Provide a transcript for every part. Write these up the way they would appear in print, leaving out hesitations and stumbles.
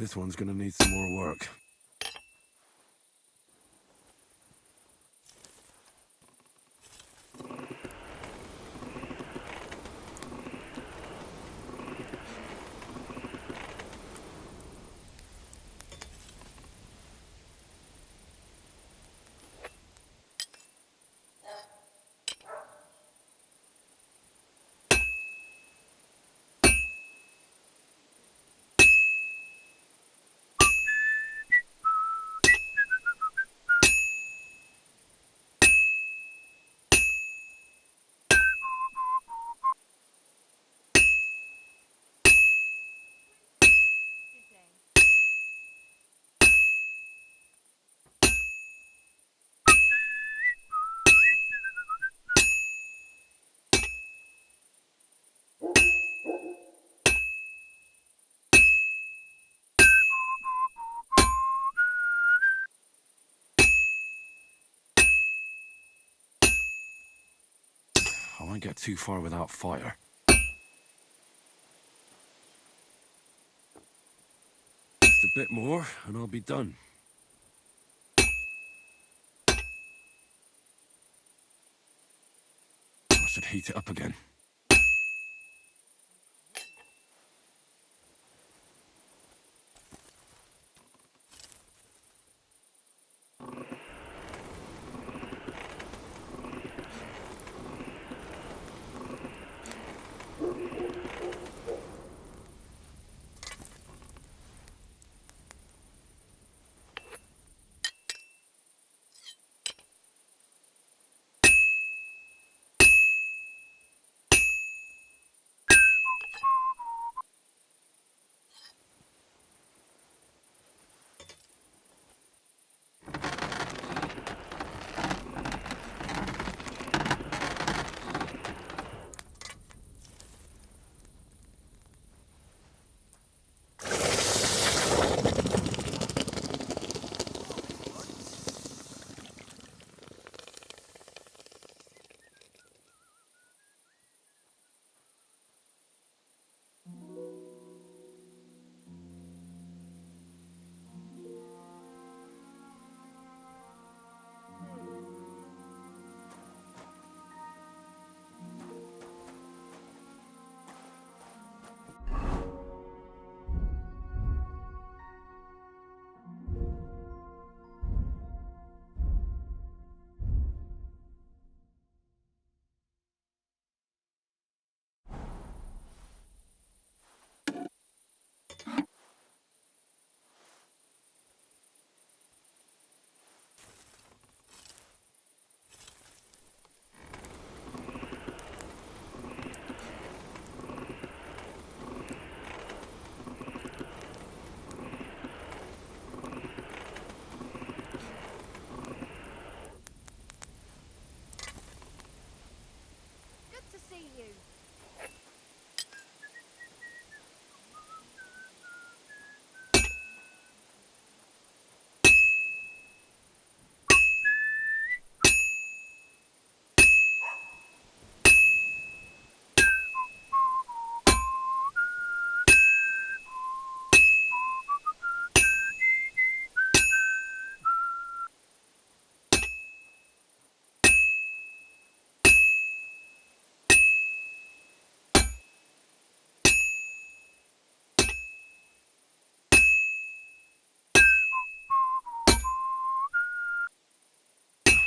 This one's gonna need some more work. I won't get too far without fire. Just a bit more, and I'll be done. I should heat it up again.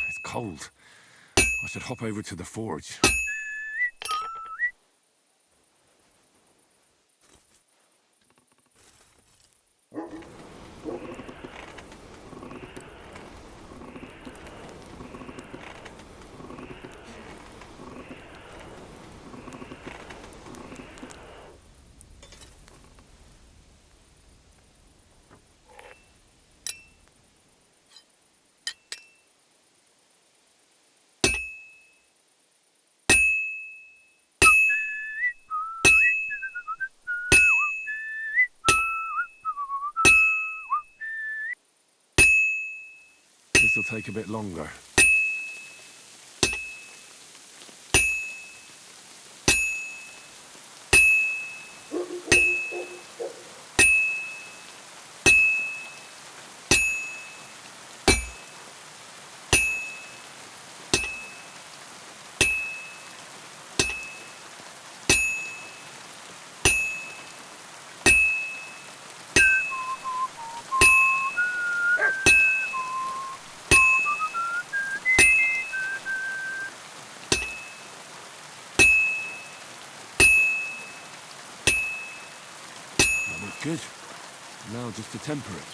It's cold. I should hop over to the forge. This'll take a bit longer. Good. Now just to temper it.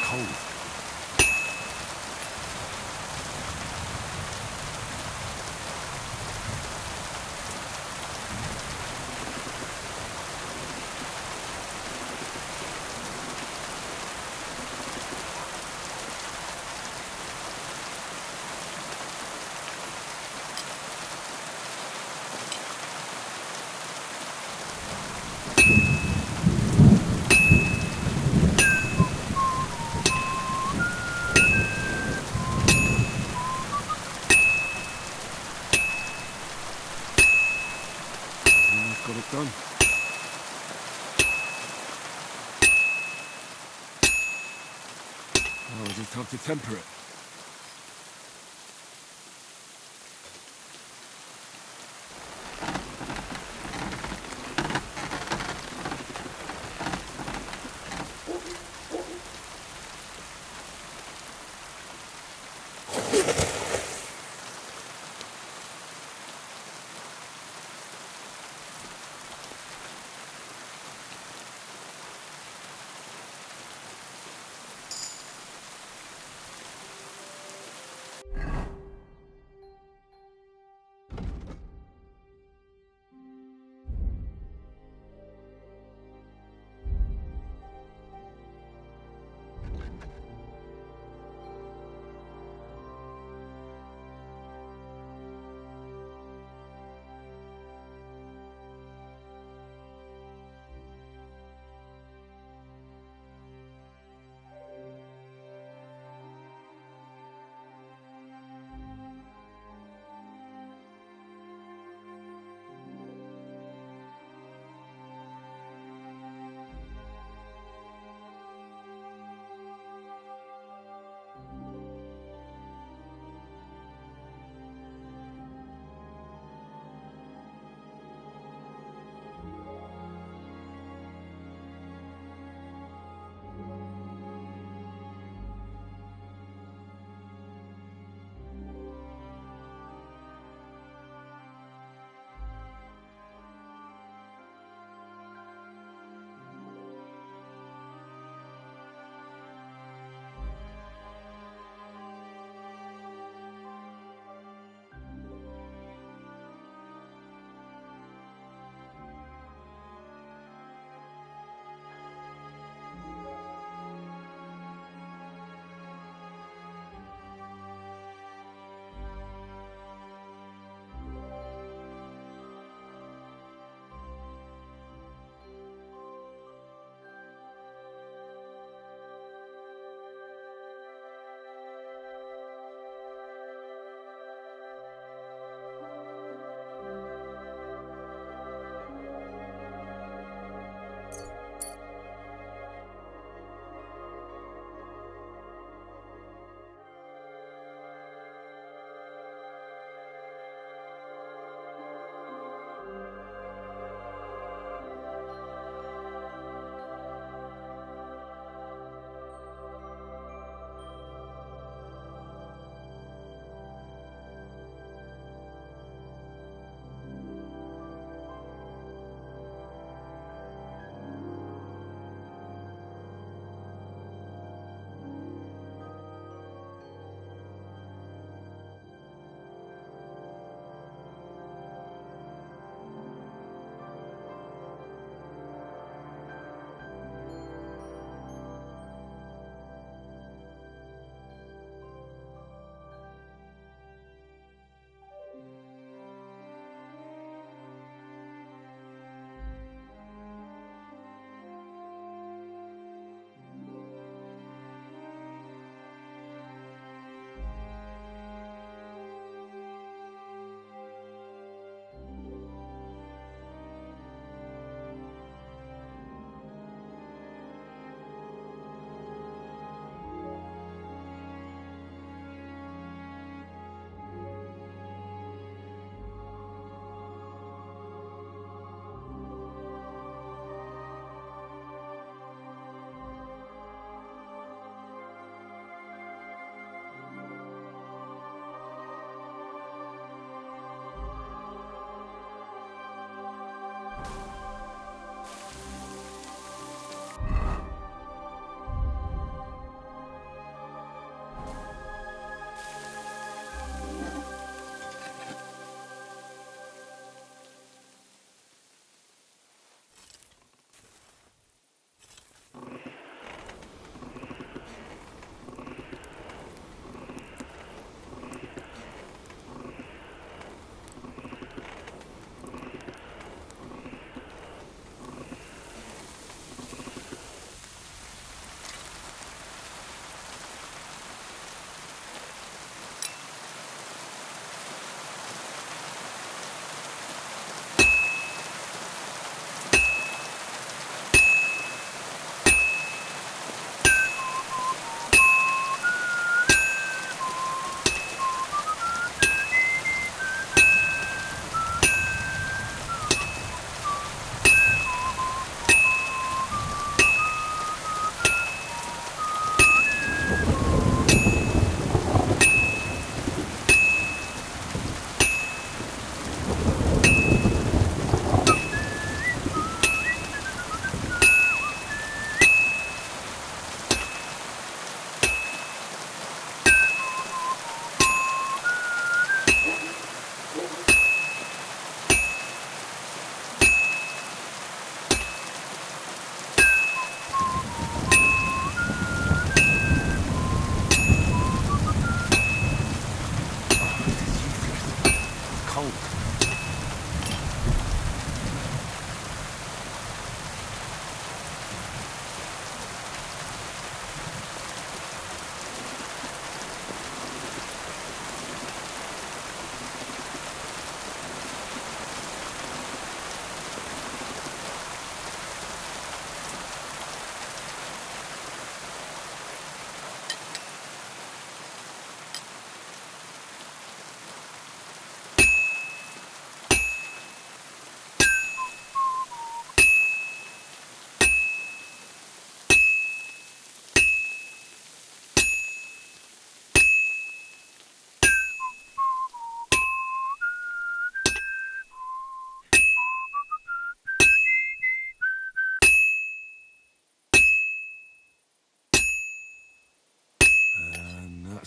Cold. I've got it done. Now I just have to temper it.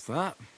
That's that.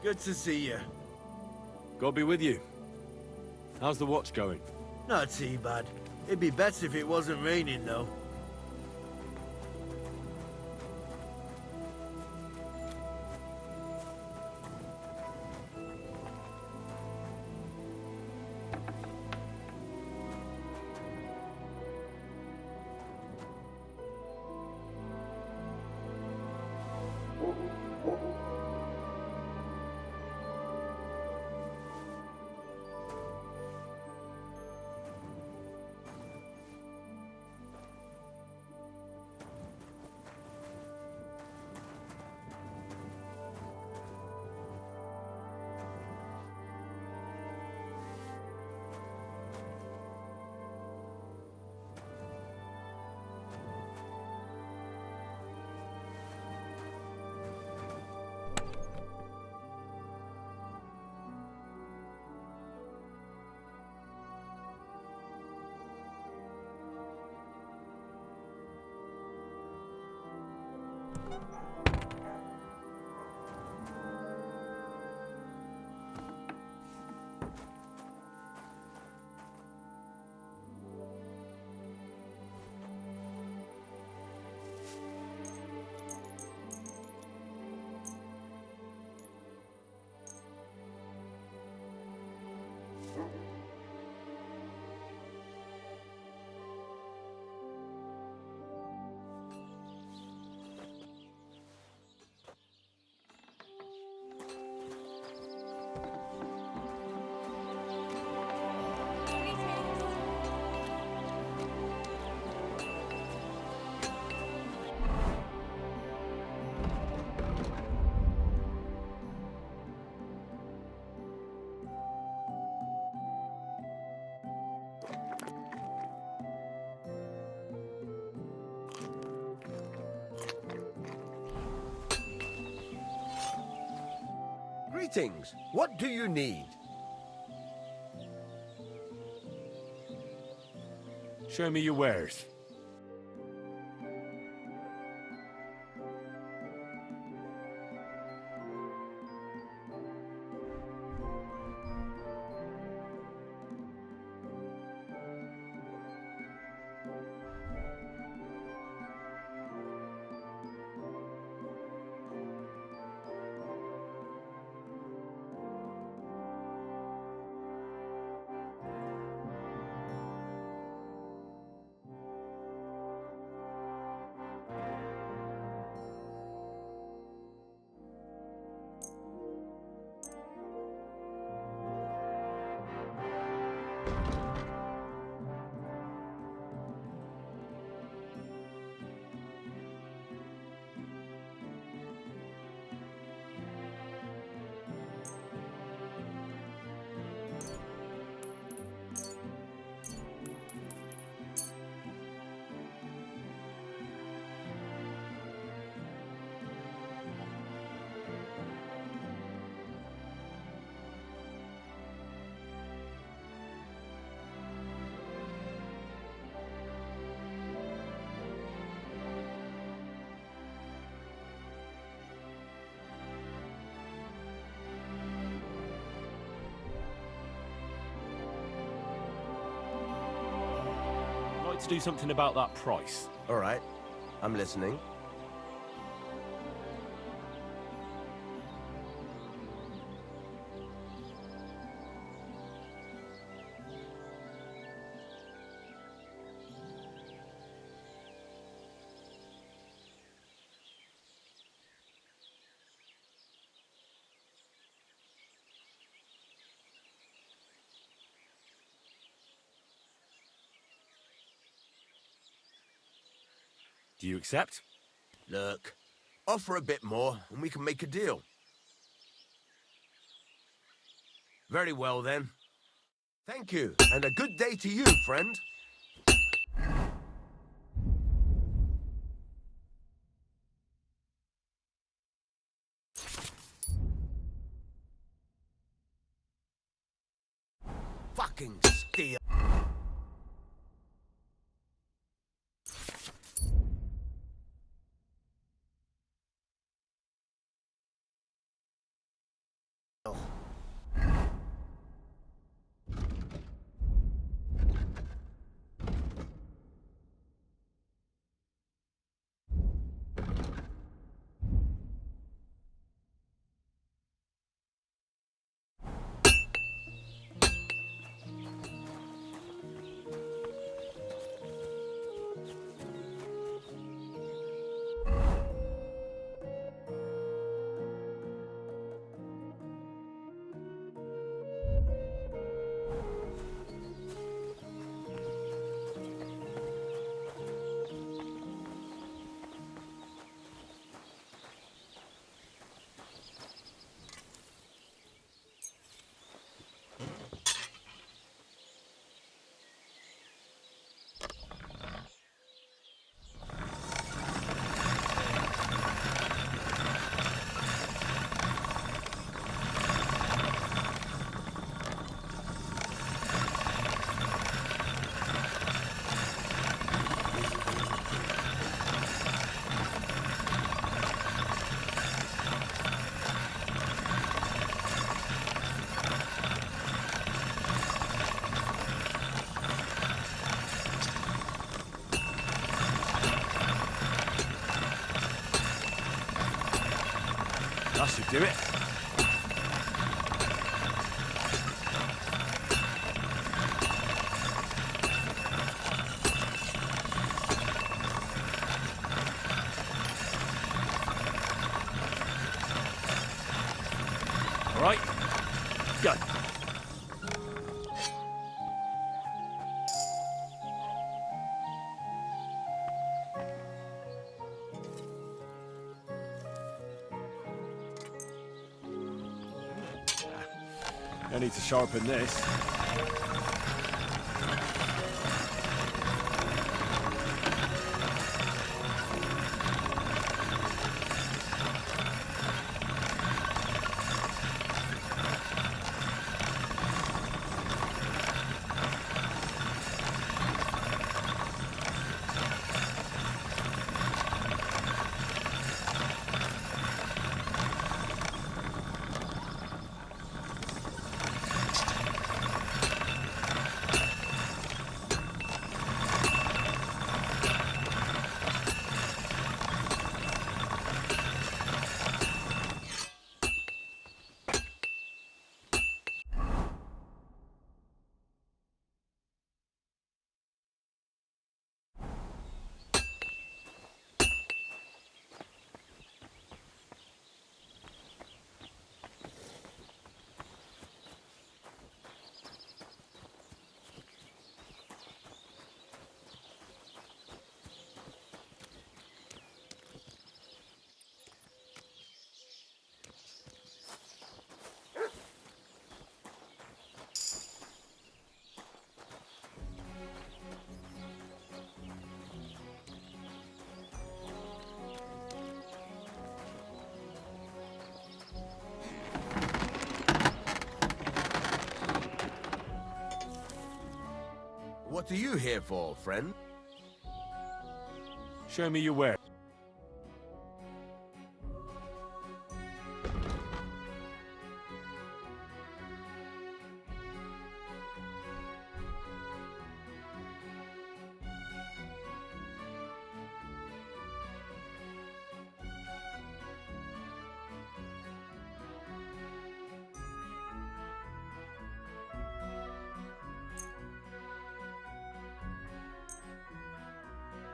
Good to see you. God be with you. How's the watch going? Not too bad. It'd be better if it wasn't raining, though. Greetings. What do you need? Show me your wares. I'd like to do something about that price. All right. I'm listening. Do you accept? Look, offer a bit more and we can make a deal. Very well, then. Thank you, and a good day to you, friend. Fucking steal. That should do it. All right, go. I need to sharpen this. What are you here for, friend? Show me your where.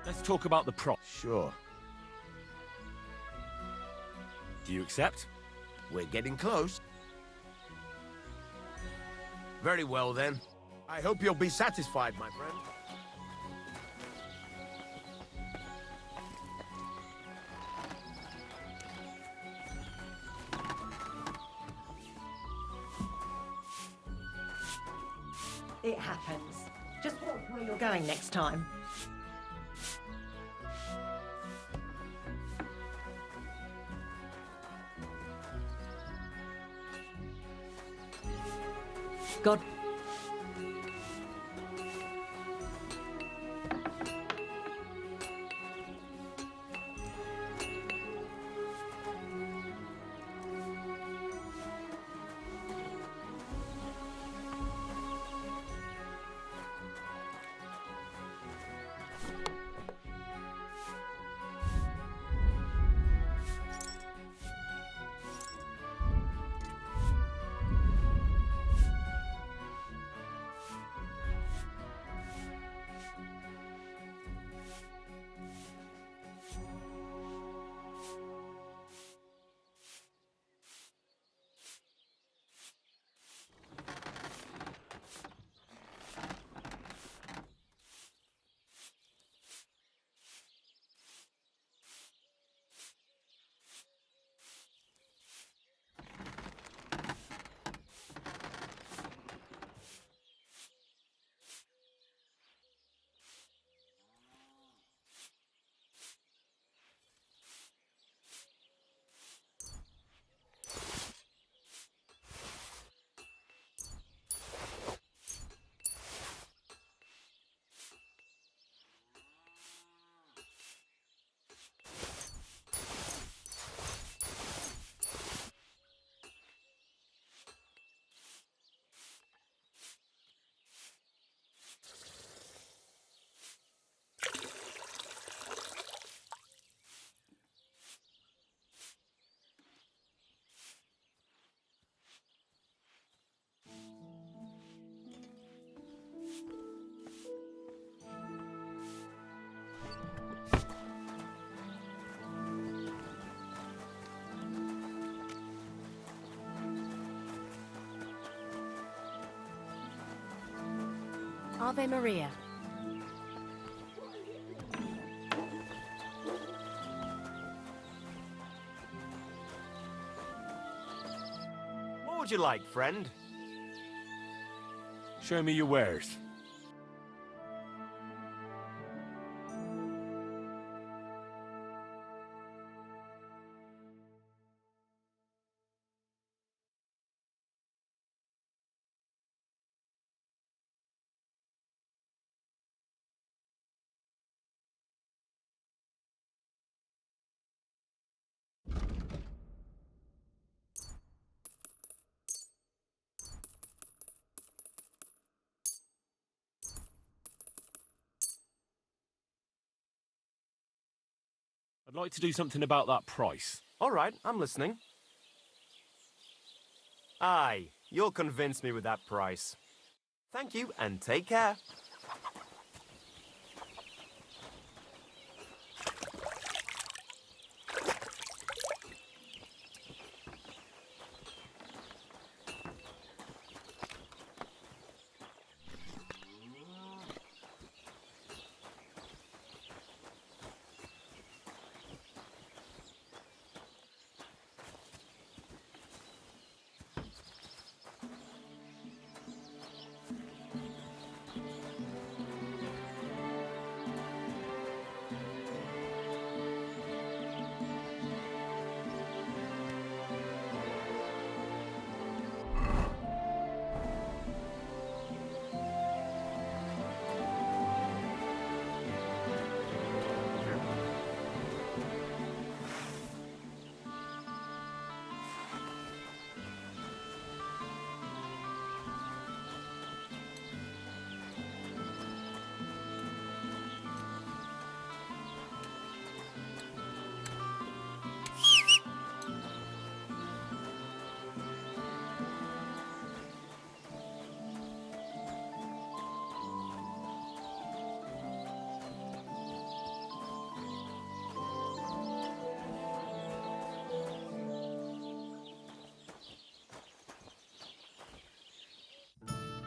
Let's talk about the prop. Sure. Do you accept? We're getting close. Very well, then. I hope you'll be satisfied, my friend. It happens. Just watch where you're going next time. God. Ave Maria. What would you like, friend? Show me your wares. I'd like to do something about that price. All right, I'm listening. Aye, you'll convince me with that price. Thank you, and take care.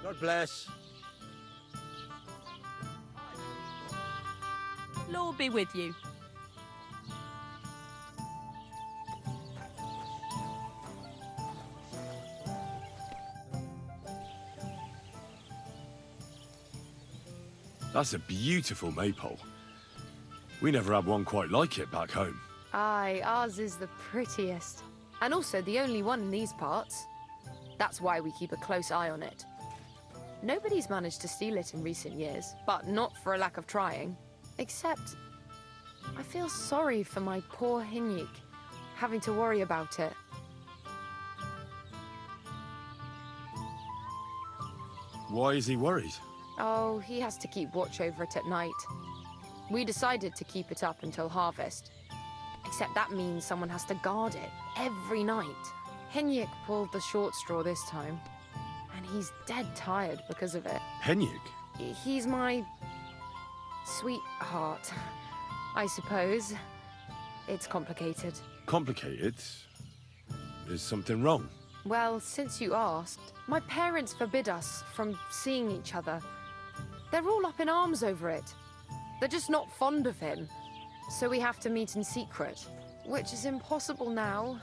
God bless. Lord be with you. That's a beautiful maypole. We never had one quite like it back home. Aye, ours is the prettiest. And also the only one in these parts. That's why we keep a close eye on it. Nobody's managed to steal it in recent years, but not for a lack of trying. Except, I feel sorry for my poor Hinyik, having to worry about it. Why is he worried? Oh, he has to keep watch over it at night. We decided to keep it up until harvest. Except that means someone has to guard it every night. Hinyik pulled the short straw this time, and he's dead tired because of it. Henyuk? He's my sweetheart, I suppose. It's complicated. Complicated? Is something wrong? Well, since you asked, my parents forbid us from seeing each other. They're all up in arms over it. They're just not fond of him, so we have to meet in secret, which is impossible now,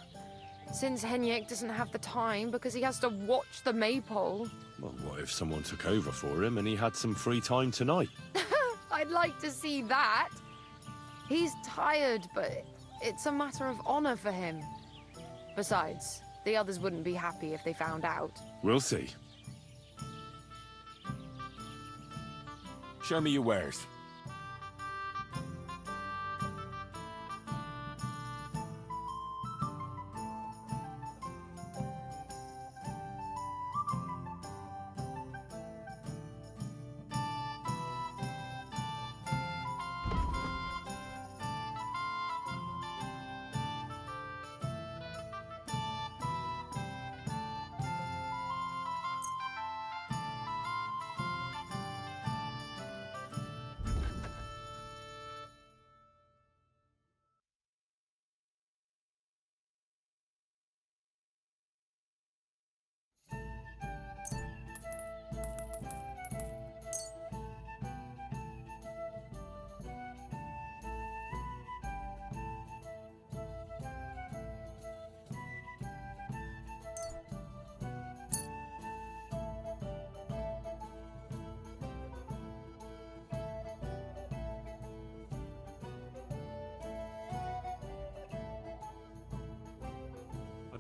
since Henyek doesn't have the time because he has to watch the maypole. Well, what if someone took over for him and he had some free time tonight? I'd like to see that. He's tired, but it's a matter of honor for him. Besides, the others wouldn't be happy if they found out. We'll see. Show me your wares.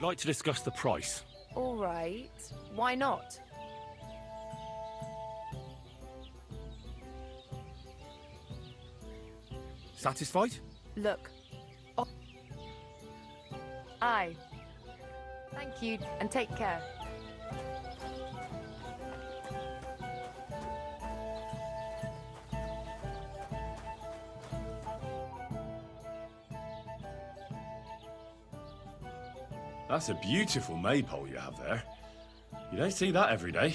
I'd like to discuss the price. All right. Why not? Satisfied? Look. Oh. Aye. Thank you, and take care. That's a beautiful maypole you have there. You don't see that every day.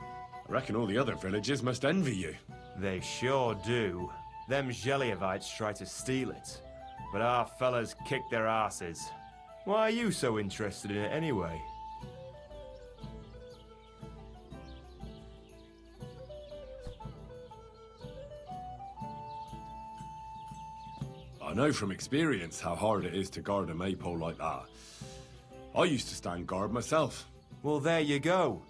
I reckon all the other villagers must envy you. They sure do. Them Geliovites try to steal it, but our fellas kick their asses. Why are you so interested in it anyway? I know from experience how hard it is to guard a maypole like that. I used to stand guard myself. Well, there you go.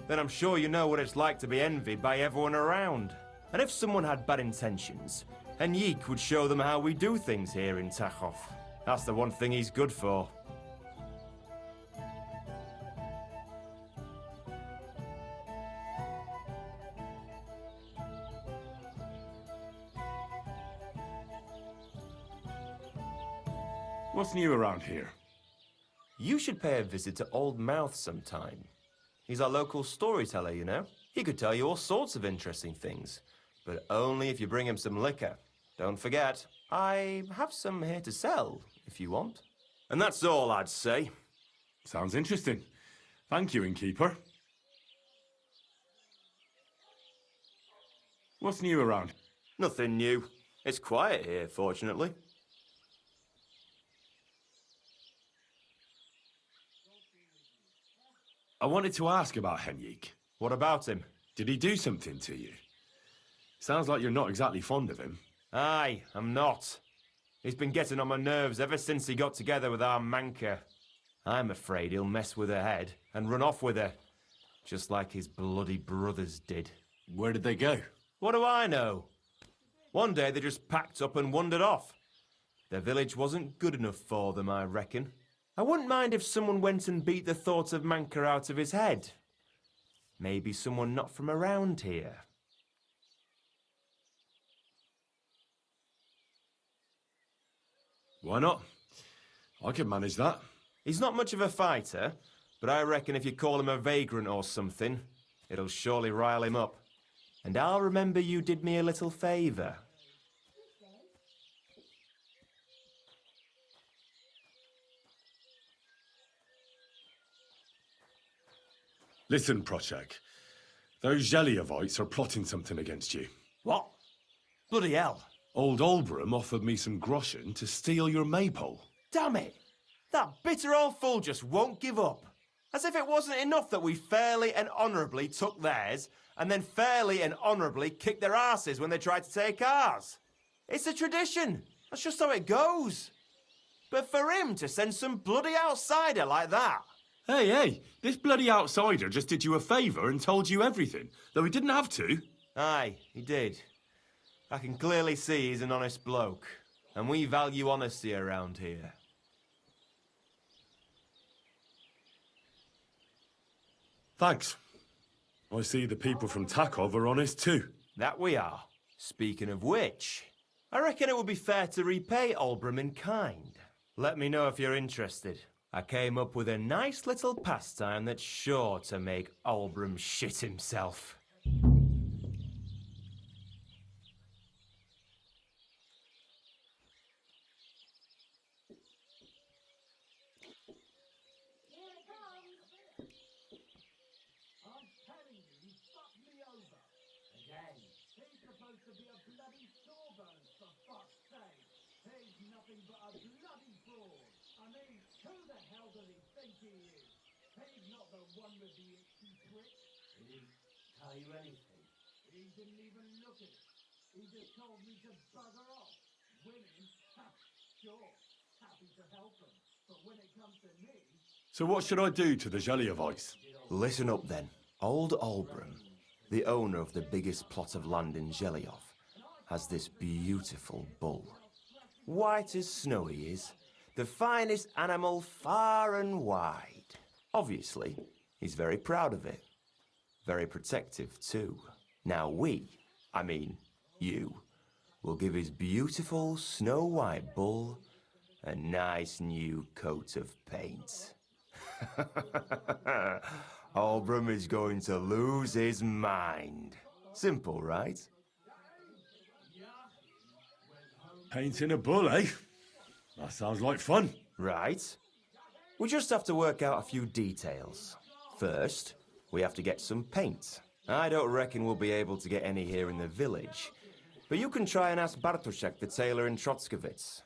Then I'm sure you know what it's like to be envied by everyone around. And if someone had bad intentions, Henrik would show them how we do things here in Tachov. That's the one thing he's good for. What's new around here? You should pay a visit to Old Mouth sometime. He's our local storyteller, you know. He could tell you all sorts of interesting things, but only if you bring him some liquor. Don't forget, I have some here to sell, if you want. And that's all I'd say. Sounds interesting. Thank you, innkeeper. What's new around? Nothing new. It's quiet here, fortunately. I wanted to ask about Henrik. What about him? Did he do something to you? Sounds like you're not exactly fond of him. Aye, I'm not. He's been getting on my nerves ever since he got together with our Manka. I'm afraid he'll mess with her head and run off with her, just like his bloody brothers did. Where did they go? What do I know? One day they just packed up and wandered off. Their village wasn't good enough for them, I reckon. I wouldn't mind if someone went and beat the thought of Manka out of his head. Maybe someone not from around here. Why not? I could manage that. He's not much of a fighter, but I reckon if you call him a vagrant or something, it'll surely rile him up. And I'll remember you did me a little favour. Listen, Prochek. Those Geliovites are plotting something against you. What? Bloody hell. Old Olbram offered me some groschen to steal your maypole. Damn it! That bitter old fool just won't give up. As if it wasn't enough that we fairly and honourably took theirs, and then fairly and honourably kicked their asses when they tried to take ours. It's a tradition. That's just how it goes. But for him to send some bloody outsider like that... Hey, this bloody outsider just did you a favour and told you everything, though he didn't have to. Aye, he did. I can clearly see he's an honest bloke, and we value honesty around here. Thanks. I see the people from Takov are honest too. That we are. Speaking of which, I reckon it would be fair to repay Olbram in kind. Let me know if you're interested. I came up with a nice little pastime that's sure to make Olbram shit himself. So what should I do to the Geliovites? Listen up then. Old Olbram, the owner of the biggest plot of land in Zhelyov, has this beautiful bull. White as snow he is, The finest animal far and wide. Obviously, he's very proud of it. Very protective, too. Now you, will give his beautiful snow-white bull a nice new coat of paint. Albram is going to lose his mind. Simple, right? Painting a bull, eh? That sounds like fun. Right. We just have to work out a few details. First, we have to get some paint. I don't reckon we'll be able to get any here in the village, but you can try and ask Bartoszek, the tailor in Trotskovitz.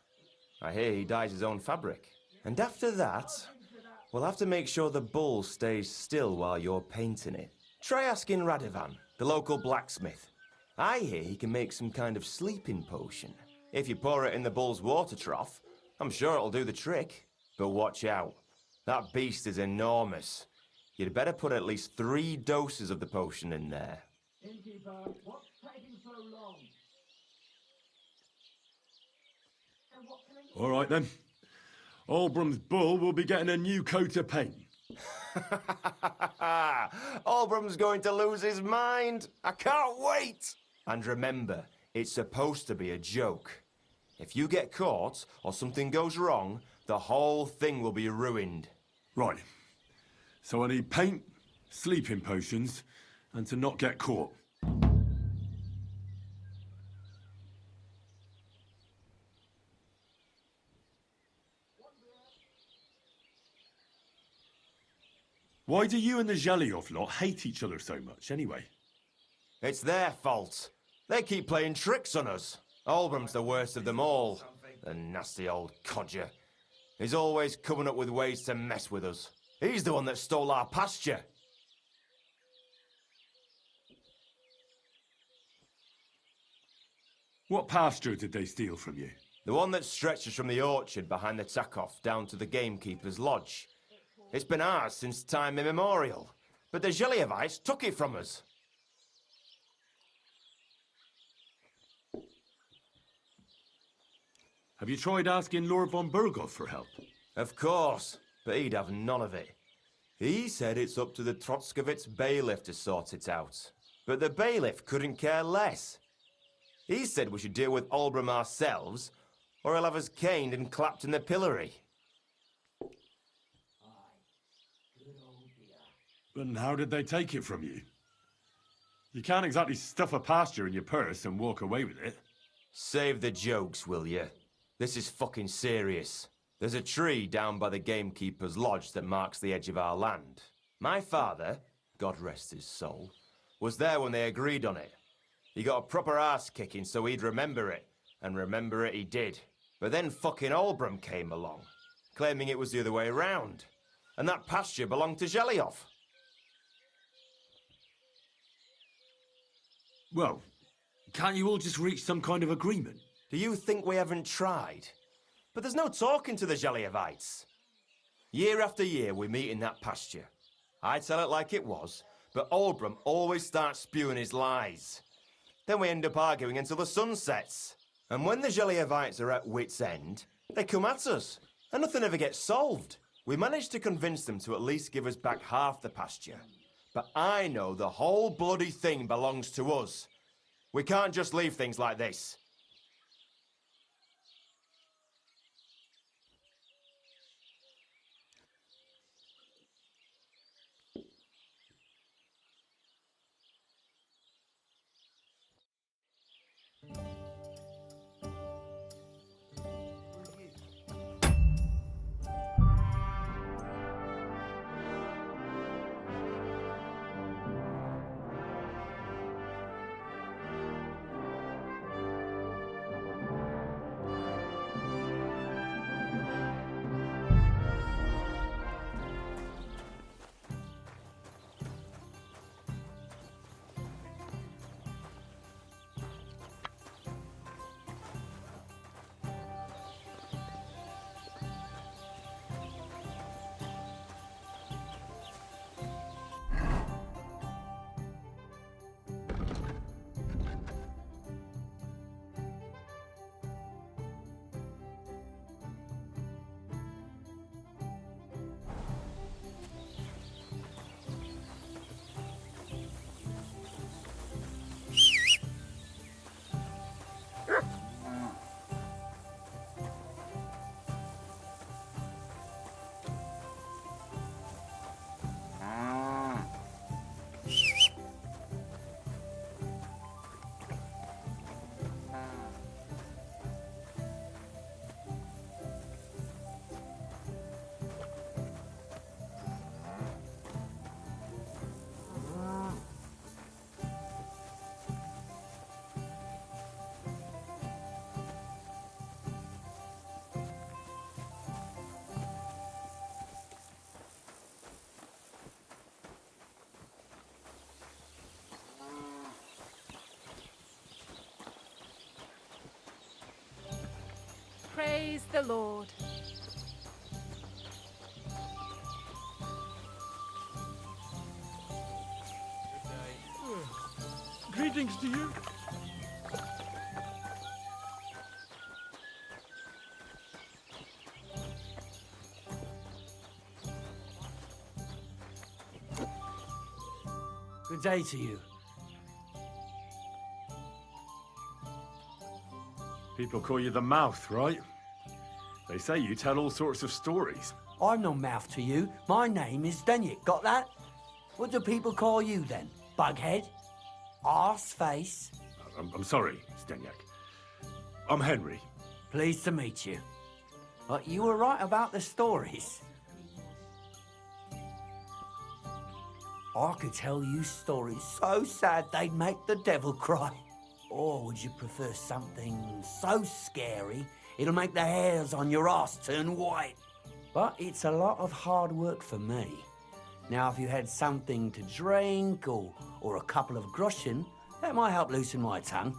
I hear he dyes his own fabric. And after that, we'll have to make sure the bull stays still while you're painting it. Try asking Radovan, the local blacksmith. I hear he can make some kind of sleeping potion. If you pour it in the bull's water trough, I'm sure it'll do the trick. But watch out. That beast is enormous. You'd better put at least 3 doses of the potion in there. What's taking so long? All right, then. Albram's bull will be getting a new coat of paint. Albram's going to lose his mind. I can't wait. And remember, it's supposed to be a joke. If you get caught or something goes wrong, the whole thing will be ruined. Right. So I need paint, sleeping potions, and to not get caught. Why do you and the Zhelyov lot hate each other so much, anyway? It's their fault. They keep playing tricks on us. Albram's the worst of them all. The nasty old codger. He's always coming up with ways to mess with us. He's the one that stole our pasture. What pasture did they steal from you? The one that stretches from the orchard behind the Takov down to the gamekeeper's lodge. It's been ours since time immemorial, but the Zhelyevites took it from us. Have you tried asking Lord von Burgov for help? Of course, but he'd have none of it. He said it's up to the Trotskovitz bailiff to sort it out, but the bailiff couldn't care less. He said we should deal with Albram ourselves, or he'll have us caned and clapped in the pillory. And how did they take it from you? You can't exactly stuff a pasture in your purse and walk away with it. Save the jokes, will you? This is fucking serious. There's a tree down by the gamekeeper's lodge that marks the edge of our land. My father, God rest his soul, was there when they agreed on it. He got a proper arse kicking so he'd remember it, and remember it he did. But then fucking Albram came along, claiming it was the other way around, and that pasture belonged to Zhelyov. Well, can't you all just reach some kind of agreement? Do you think we haven't tried? But there's no talking to the Zhelyevites. Year after year we meet in that pasture. I tell it like it was, but Albram always starts spewing his lies. Then we end up arguing until the sun sets. And when the Zhelyevites are at wit's end, they come at us, and nothing ever gets solved. We managed to convince them to at least give us back half the pasture. But I know the whole bloody thing belongs to us. We can't just leave things like this. the Lord. Greetings to you. Good day to you. People call you the mouth, right? They say you tell all sorts of stories. I'm no mouth to you. My name is Stenyik. Got that? What do people call you then? Bughead? Arse face? I'm sorry, Stenyak. I'm Henry. Pleased to meet you. But you were right about the stories. I could tell you stories so sad they'd make the devil cry. Or would you prefer something so scary it'll make the hairs on your ass turn white? But it's a lot of hard work for me. Now, if you had something to drink or a couple of groschen, that might help loosen my tongue.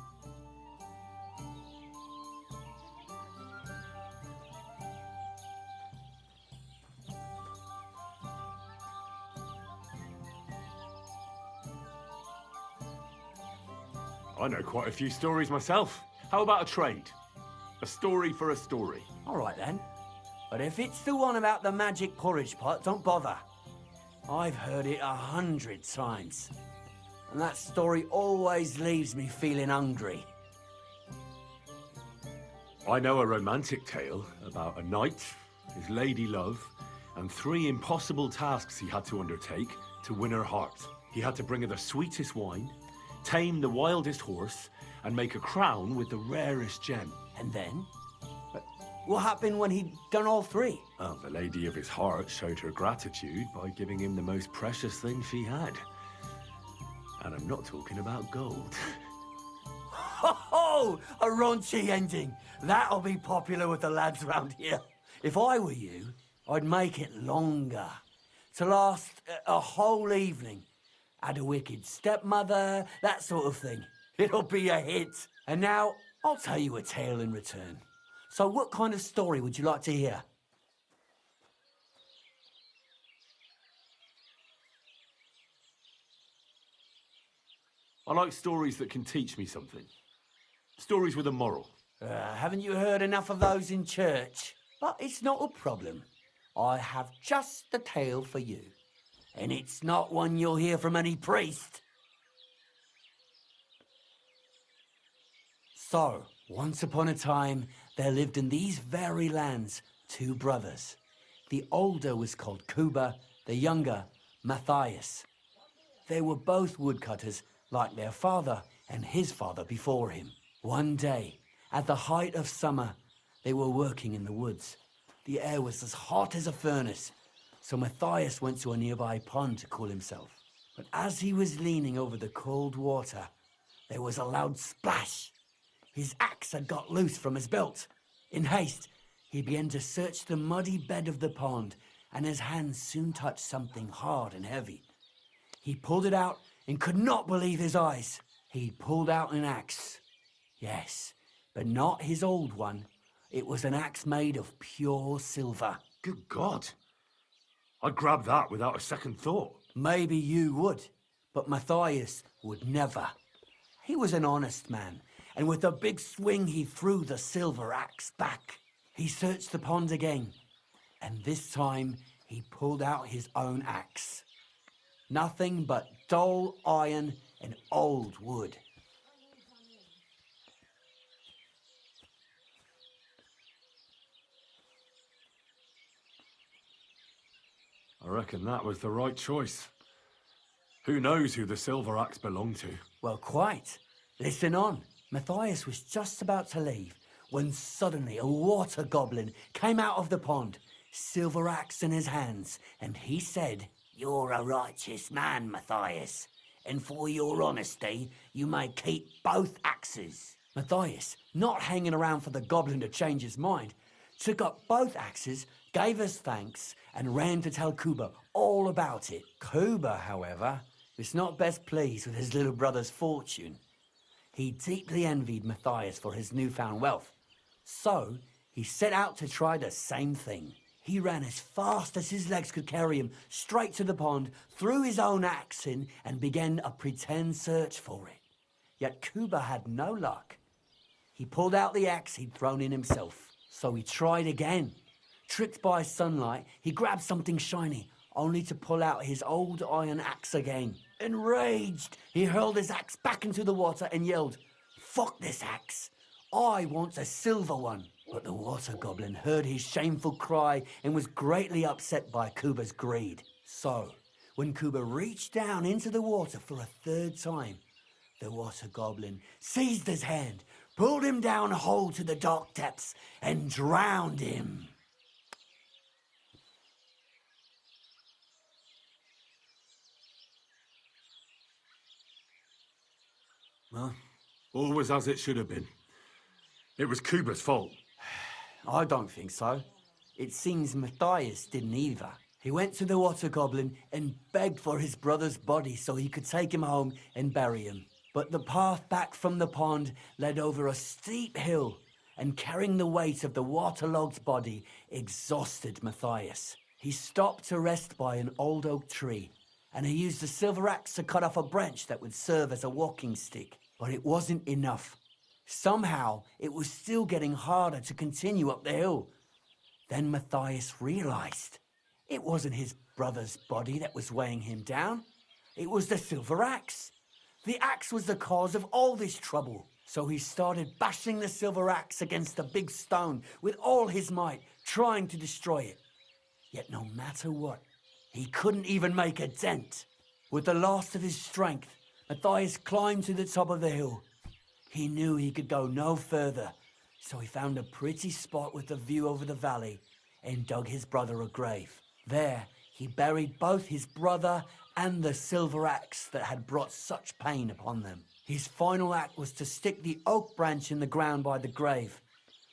I know quite a few stories myself. How about a trade? A story for a story. All right then. But if it's the one about the magic porridge pot, don't bother. I've heard it 100 times. And that story always leaves me feeling hungry. I know a romantic tale about a knight, his lady love, and 3 impossible tasks he had to undertake to win her heart. He had to bring her the sweetest wine, tame the wildest horse, and make a crown with the rarest gem. And then? What happened when he'd done all 3? Well, the lady of his heart showed her gratitude by giving him the most precious thing she had. And I'm not talking about gold. Ho ho! A raunchy ending. That'll be popular with the lads round here. If I were you, I'd make it longer. To last a whole evening. Add a wicked stepmother, that sort of thing. It'll be a hit. And now, I'll tell you a tale in return. So what kind of story would you like to hear? I like stories that can teach me something. Stories with a moral. Haven't you heard enough of those in church? But it's not a problem. I have just the tale for you. And it's not one you'll hear from any priest. So, once upon a time, there lived in these very lands 2 brothers. The older was called Kuba, the younger, Matthias. They were both woodcutters, like their father and his father before him. One day, at the height of summer, they were working in the woods. The air was as hot as a furnace, so Matthias went to a nearby pond to cool himself. But as he was leaning over the cold water, there was a loud splash. His axe had got loose from his belt. In haste, he began to search the muddy bed of the pond, and his hands soon touched something hard and heavy. He pulled it out and could not believe his eyes. He pulled out an axe. Yes, but not his old one. It was an axe made of pure silver. Good God. I'd grab that without a second thought. Maybe you would, but Matthias would never. He was an honest man, and with a big swing he threw the silver axe back. He searched the pond again, and this time he pulled out his own axe. Nothing but dull iron and old wood. I reckon that was the right choice. Who knows who the silver axe belonged to? Well, quite. Listen on. Matthias was just about to leave when suddenly a water goblin came out of the pond, silver axe in his hands, and he said, "You're a righteous man, Matthias, and for your honesty, you may keep both axes." Matthias, not hanging around for the goblin to change his mind, took up both axes, gave us thanks, and ran to tell Kuba all about it. Kuba, however, was not best pleased with his little brother's fortune. He deeply envied Matthias for his newfound wealth. So, He set out to try the same thing. He ran as fast as his legs could carry him straight to the pond, threw his own axe in, and began a pretend search for it. Yet Kuba had no luck. He pulled out the axe he'd thrown in himself, so he tried again. Tricked by sunlight, he grabbed something shiny, only to pull out his old iron axe again. Enraged, he hurled his axe back into the water and yelled, "Fuck this axe! I want a silver one." But the water goblin heard his shameful cry and was greatly upset by Kuba's greed. So, when Kuba reached down into the water for a third time, the water goblin seized his hand, pulled him down a hole to the dark depths, and drowned him. Well, all was as it should have been. It was Kuba's fault. I don't think so. It seems Matthias didn't either. He went to the water goblin and begged for his brother's body so he could take him home and bury him. But the path back from the pond led over a steep hill, and carrying the weight of the waterlogged body exhausted Matthias. He stopped to rest by an old oak tree, and he used a silver axe to cut off a branch that would serve as a walking stick. But it wasn't enough. Somehow, it was still getting harder to continue up the hill. Then Matthias realized it wasn't his brother's body that was weighing him down. It was the silver axe. The axe was the cause of all this trouble. So he started bashing the silver axe against the big stone with all his might, trying to destroy it. Yet no matter what, he couldn't even make a dent. With the last of his strength, Matthias climbed to the top of the hill. He knew he could go no further, so he found a pretty spot with a view over the valley and dug his brother a grave. There, he buried both his brother and the silver axe that had brought such pain upon them. His final act was to stick the oak branch in the ground by the grave.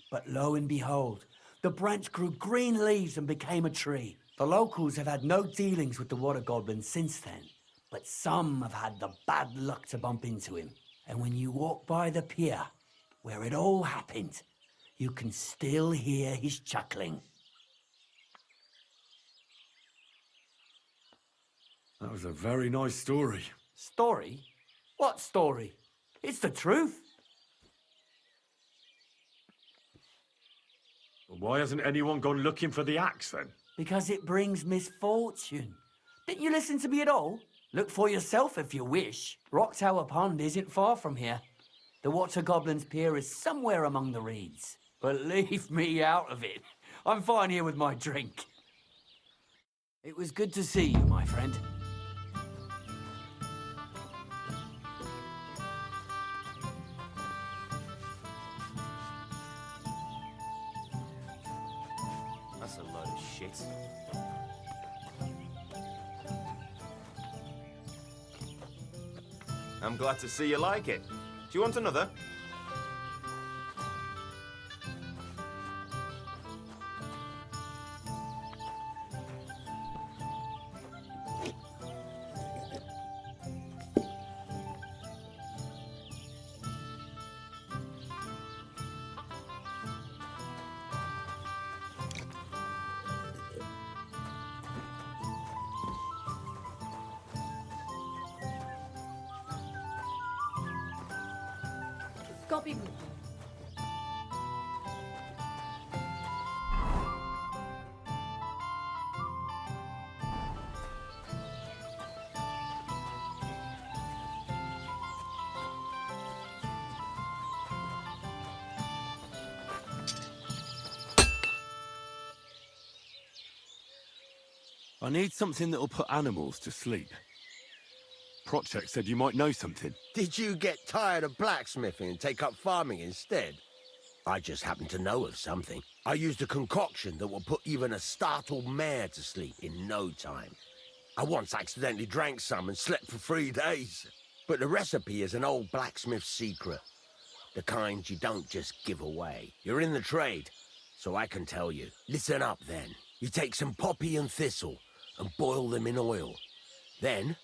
But lo and behold, the branch grew green leaves and became a tree. The locals have had no dealings with the water goblin since then, but some have had the bad luck to bump into him. And when you walk by the pier, where it all happened, you can still hear his chuckling. That was a very nice story. Story? What story? It's the truth. Well, why hasn't anyone gone looking for the axe then? Because it brings misfortune. Didn't you listen to me at all? Look for yourself if you wish. Rock Tower Pond isn't far from here. The Water Goblin's pier is somewhere among the reeds. But leave me out of it. I'm fine here with my drink. It was good to see you, my friend. That's a load of shit. I'm glad to see you like it. Do you want another? Copy. I need something that'll put animals to sleep. Project said you might know something. Did you get tired of blacksmithing and take up farming instead? I just happen to know of something. I used a concoction that will put even a startled mare to sleep in no time. I once accidentally drank some and slept for 3 days. But the recipe is an old blacksmith's secret. The kind you don't just give away. You're in the trade, so I can tell you. Listen up then. You take some poppy and thistle and boil them in oil. Then,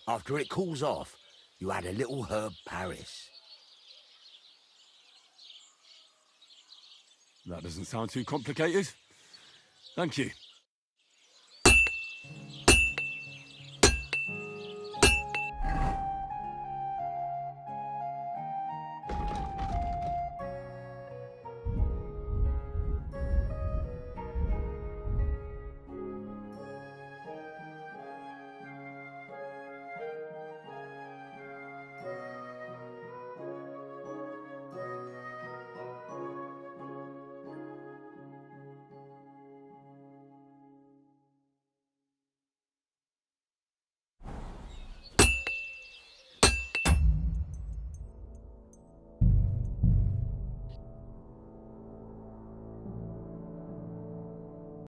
after it cools off, you add a little herb Paris. That doesn't sound too complicated. Thank you.